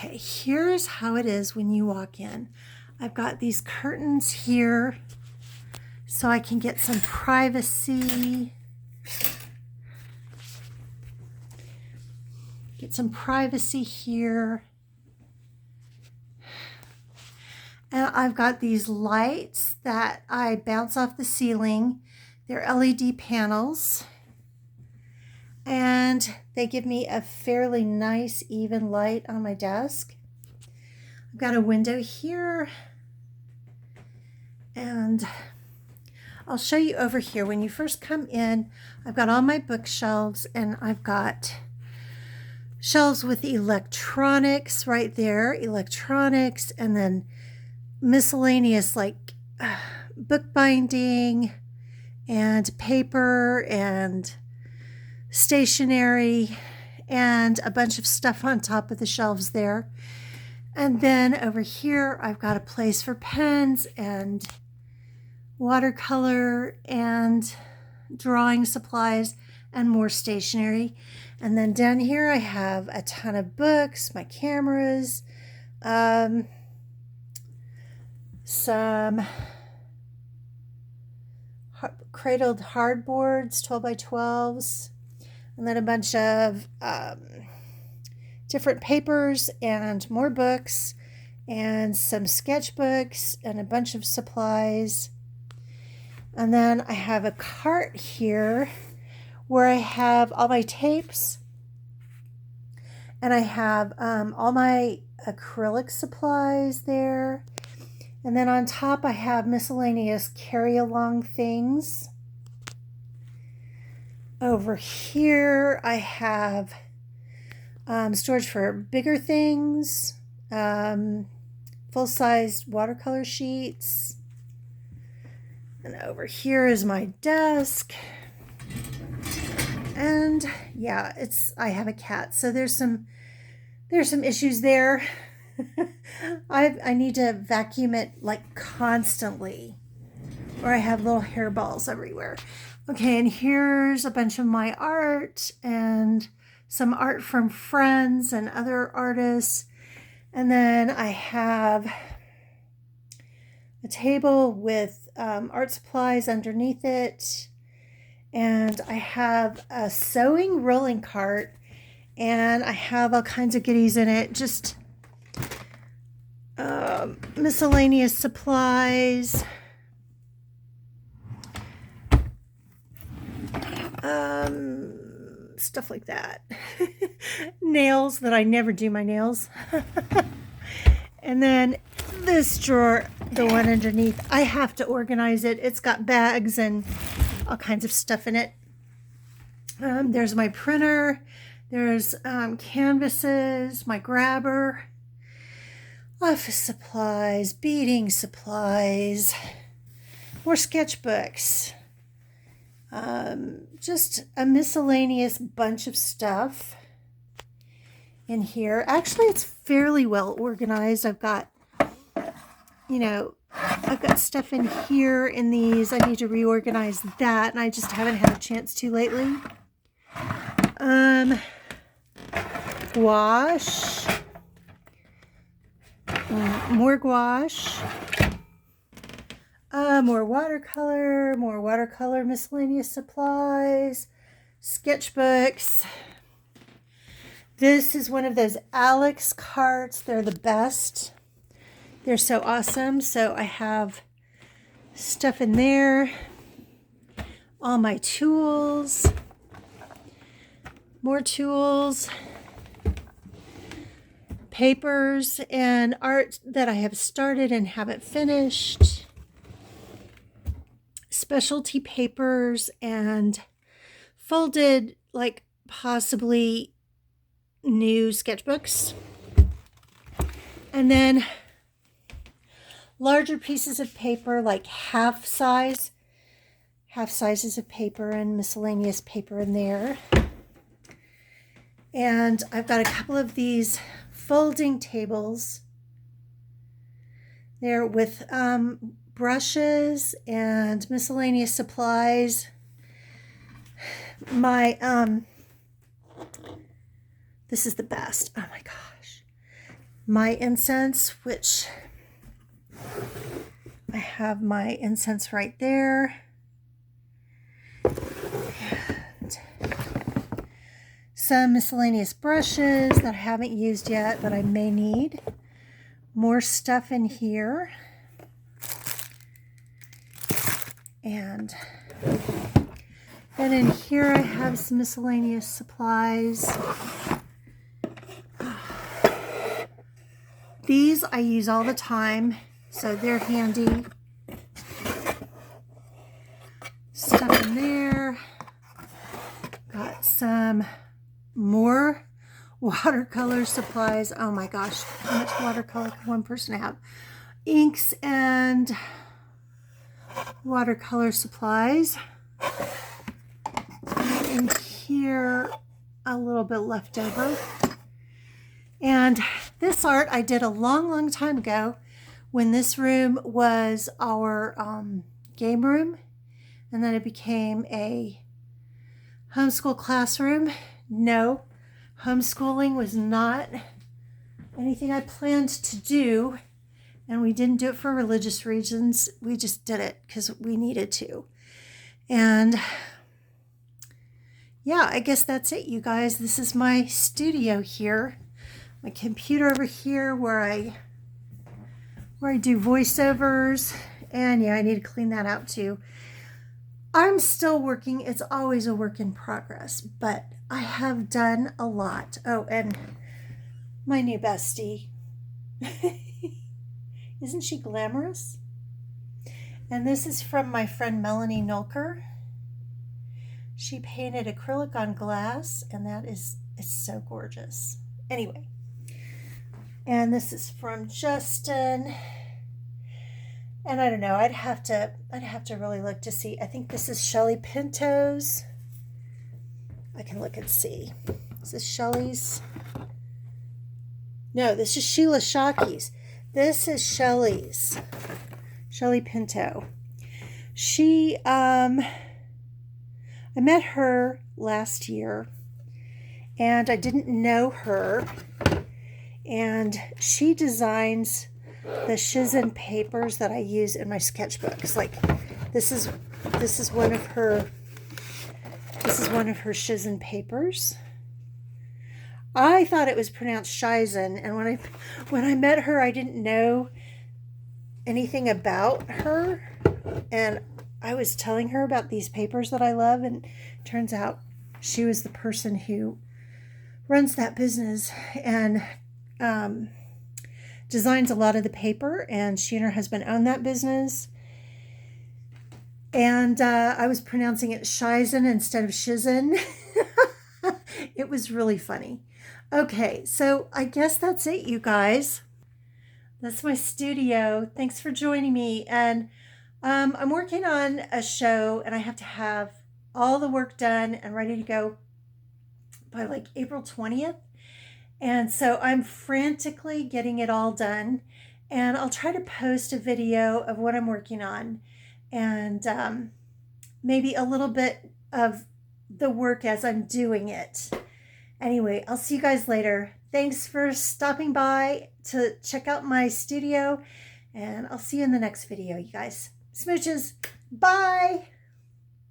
Okay, here's how it is when you walk in. I've got these curtains here so I can get some privacy. Get some privacy here. And I've got these lights that I bounce off the ceiling. They're LED panels. And they give me a fairly nice, even light on my desk. I've got a window here. And I'll show you over here. When you first come in, I've got all my bookshelves, and I've got shelves with electronics right there. Electronics, and then miscellaneous like bookbinding and paper and stationery and a bunch of stuff on top of the shelves there. And then over here I've got a place for pens and watercolor and drawing supplies and more stationery. And then down here I have a ton of books, my cameras, some cradled hardboards, 12 by 12s, and then a bunch of different papers and more books and some sketchbooks and a bunch of supplies. And then I have a cart here where I have all my tapes, and I have all my acrylic supplies there. And then on top I have miscellaneous carry-along things. Over here I have storage for bigger things, full-sized watercolor sheets. And over here is my desk. And yeah, I have a cat, so there's some issues there. I need to vacuum it like constantly, or I have little hairballs everywhere. Okay, and here's a bunch of my art and some art from friends and other artists. And then I have a table with art supplies underneath it. And I have a sewing rolling cart, and I have all kinds of goodies in it. Just miscellaneous supplies, stuff like that. Nails that I never do my nails. And then this drawer, the one underneath, I have to organize it. It's got bags and all kinds of stuff in it. There's my printer. There's canvases, my grabber, office supplies, beading supplies, more sketchbooks, just a miscellaneous bunch of stuff in here. Actually, it's fairly well organized. I've got stuff in here in these. I need to reorganize that, and I just haven't had a chance to lately. Gouache. More gouache. More watercolor, miscellaneous supplies, sketchbooks. This is one of those Alex carts. They're the best. They're so awesome. So I have stuff in there. All my tools. More tools. Papers and art that I have started and haven't finished. Specialty papers and folded, like possibly new sketchbooks. And then larger pieces of paper, like half sizes of paper and miscellaneous paper in there. And I've got a couple of these folding tables there with brushes and miscellaneous supplies. This is the best. Oh my gosh. my incense, which I have my incense right there. And some miscellaneous brushes that I haven't used yet, but I may need. More stuff in here. And then in here I have some miscellaneous supplies. These I use all the time, so they're handy. Stuff in there. Got some more watercolor supplies. Oh my gosh, how much watercolor can one person have? Inks and watercolor supplies. And in here, a little bit left over. And this art I did a long time ago when this room was our game room, and then it became a homeschool classroom. No, homeschooling was not anything I planned to do, and we didn't do it for religious reasons. We just did it because we needed to. And yeah, I guess that's it, you guys. This is my studio here. My computer over here where I do voiceovers, and yeah, I need to clean that out too. I'm still working. It's always a work in progress, but I have done a lot. Oh, and my new bestie. Isn't she glamorous? And this is from my friend Melanie Nolker. She painted acrylic on glass, and it's so gorgeous. Anyway. And this is from Justin. And I don't know, I'd have to really look to see. I think this is Shelly Pinto's. I can look and see. Is this Shelly's? No, this is Sheila Shockey's. This is Shelly's. Shelly Pinto. She I met her last year, and I didn't know her. And she designs the Shizen papers that I use in my sketchbooks. Like this is one of her Shizen papers. I thought it was pronounced Shizen, and when I met her, I didn't know anything about her, and I was telling her about these papers that I love, and it turns out she was the person who runs that business and designs a lot of the paper, and she and her husband own that business. And I was pronouncing it Shizen instead of Shizen. It was really funny. Okay, so I guess that's it, you guys. That's my studio. Thanks for joining me. And I'm working on a show, and I have to have all the work done and ready to go by like April 20th. And so I'm frantically getting it all done, and I'll try to post a video of what I'm working on, and maybe a little bit of the work as I'm doing it. Anyway, I'll see you guys later. Thanks for stopping by to check out my studio, and I'll see you in the next video, you guys. Smooches. Bye.